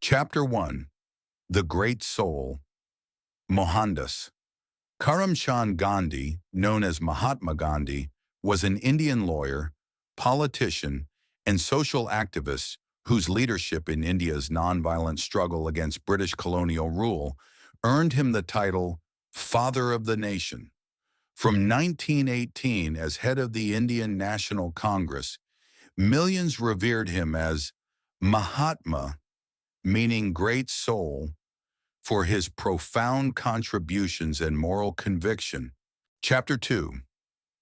Chapter 1. The Great Soul. Mohandas. Karamchand Gandhi, known as Mahatma Gandhi, was an Indian lawyer, politician, and social activist whose leadership in India's nonviolent struggle against British colonial rule earned him the title Father of the Nation. From 1918, as head of the Indian National Congress, millions revered him as Mahatma, meaning great soul, for his profound contributions and moral conviction. Chapter 2.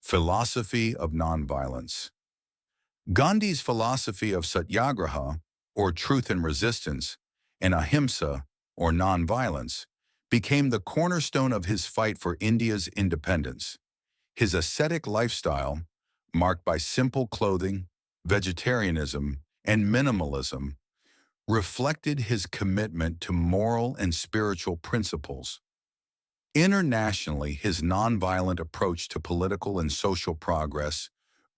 Philosophy of Nonviolence. Gandhi's philosophy of satyagraha, or truth and resistance, and ahimsa, or nonviolence, became the cornerstone of his fight for India's independence. His ascetic lifestyle, marked by simple clothing, vegetarianism, and minimalism, reflected his commitment to moral and spiritual principles. Internationally, his nonviolent approach to political and social progress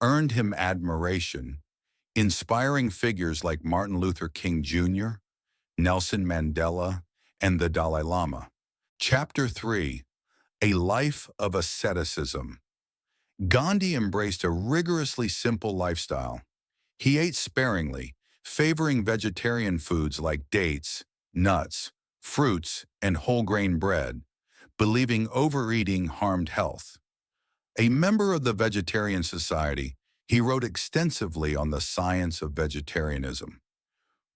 earned him admiration, inspiring figures like Martin Luther King Jr., Nelson Mandela, and the Dalai Lama. Chapter 3. A Life of Asceticism. Gandhi embraced a rigorously simple lifestyle. He ate sparingly, favoring vegetarian foods like dates, nuts, fruits, and whole-grain bread, believing overeating harmed health. A member of the Vegetarian Society, he wrote extensively on the science of vegetarianism.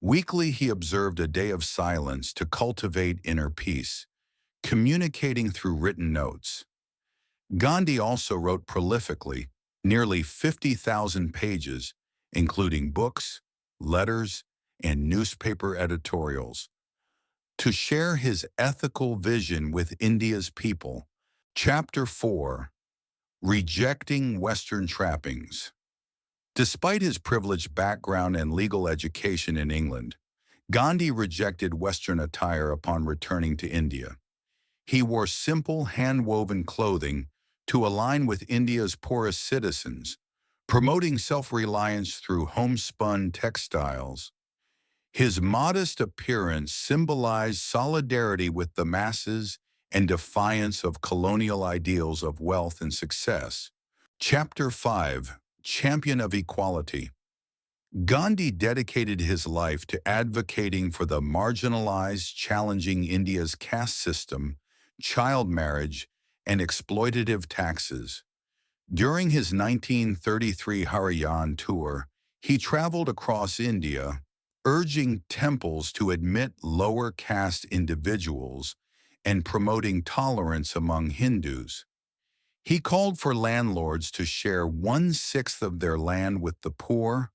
Weekly, he observed a day of silence to cultivate inner peace, communicating through written notes. Gandhi also wrote prolifically, nearly 50,000 pages, including books, letters, and newspaper editorials, to share his ethical vision with India's people. Chapter 4. Rejecting Western Trappings. Despite his privileged background and legal education in England, Gandhi rejected Western attire upon returning to India. He wore simple, hand-woven clothing to align with India's poorest citizens, promoting self-reliance through homespun textiles. His modest appearance symbolized solidarity with the masses and defiance of colonial ideals of wealth and success. Chapter 5. Champion of Equality. Gandhi dedicated his life to advocating for the marginalized, challenging India's caste system, child marriage, and exploitative taxes. During his 1933 Hariyan tour, he traveled across India, urging temples to admit lower caste individuals and promoting tolerance among Hindus. He called for landlords to share 1/6 of their land with the poor,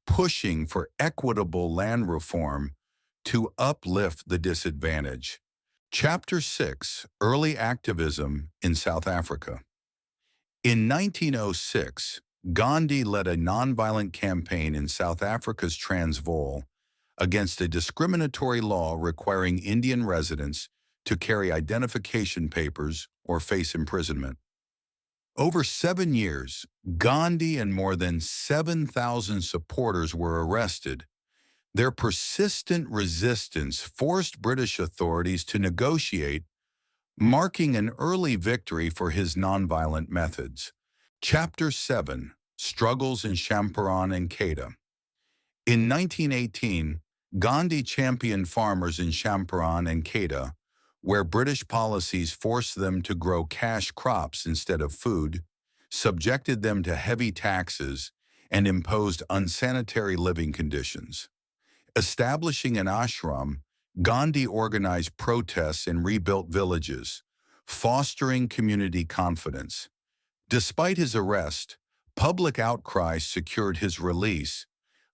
pushing for equitable land reform to uplift the disadvantaged. Chapter 6. Early Activism in South Africa. In 1906, Gandhi led a nonviolent campaign in South Africa's Transvaal against a discriminatory law requiring Indian residents to carry identification papers or face imprisonment. Over 7 years, Gandhi and more than 7,000 supporters were arrested. Their persistent resistance forced British authorities to negotiate, marking an early victory for his nonviolent methods. Chapter 7. Struggles in Champaran and Kedah. In 1918, Gandhi championed farmers in Champaran and Kedah, where British policies forced them to grow cash crops instead of food, subjected them to heavy taxes, and imposed unsanitary living conditions. Establishing an ashram, Gandhi organized protests and rebuilt villages, fostering community confidence. Despite his arrest, public outcry secured his release,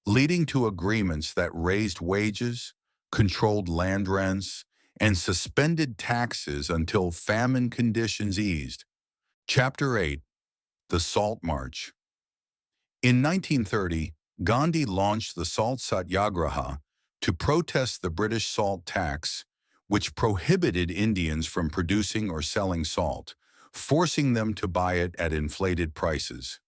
leading to agreements that raised wages, controlled land rents, and suspended taxes until famine conditions eased. Chapter 8. The Salt March. In 1930, Gandhi launched the Salt Satyagraha to protest the British salt tax, which prohibited Indians from producing or selling salt, forcing them to buy it at inflated prices.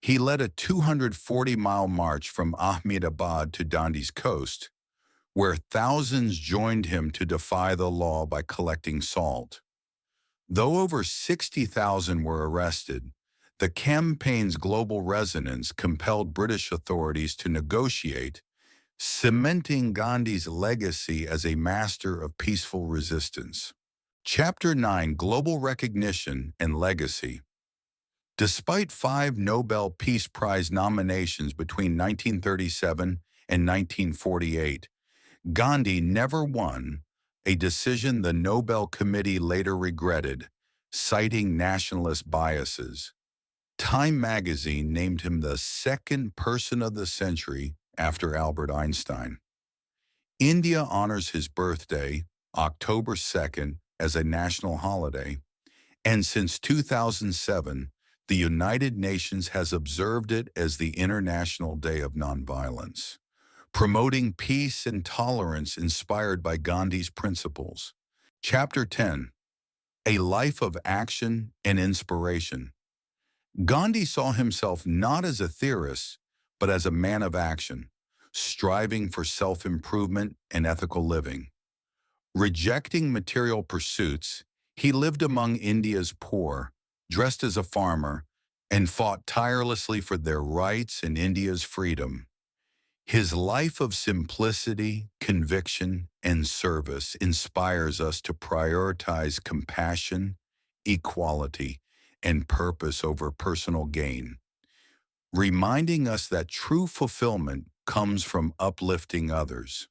He led a 240-mile march from Ahmedabad to Dandi's coast, where thousands joined him to defy the law by collecting salt. Though over 60,000 were arrested, the campaign's global resonance compelled British authorities to negotiate, cementing Gandhi's legacy as a master of peaceful resistance. Chapter 9: Global Recognition and Legacy. Despite 5 Nobel Peace Prize nominations between 1937 and 1948, Gandhi never won, a decision the Nobel Committee later regretted, citing nationalist biases. Time magazine named him the second person of the century after Albert Einstein. India honors his birthday, October 2nd, as a national holiday, and since 2007, the United Nations has observed it as the International Day of Nonviolence, promoting peace and tolerance inspired by Gandhi's principles. Chapter 10: A Life of Action and Inspiration. Gandhi saw himself not as a theorist, but as a man of action, striving for self-improvement and ethical living. Rejecting material pursuits, he lived among India's poor, dressed as a farmer, and fought tirelessly for their rights and India's freedom. His life of simplicity, conviction, and service inspires us to prioritize compassion, equality, and purpose over personal gain, reminding us that true fulfillment comes from uplifting others.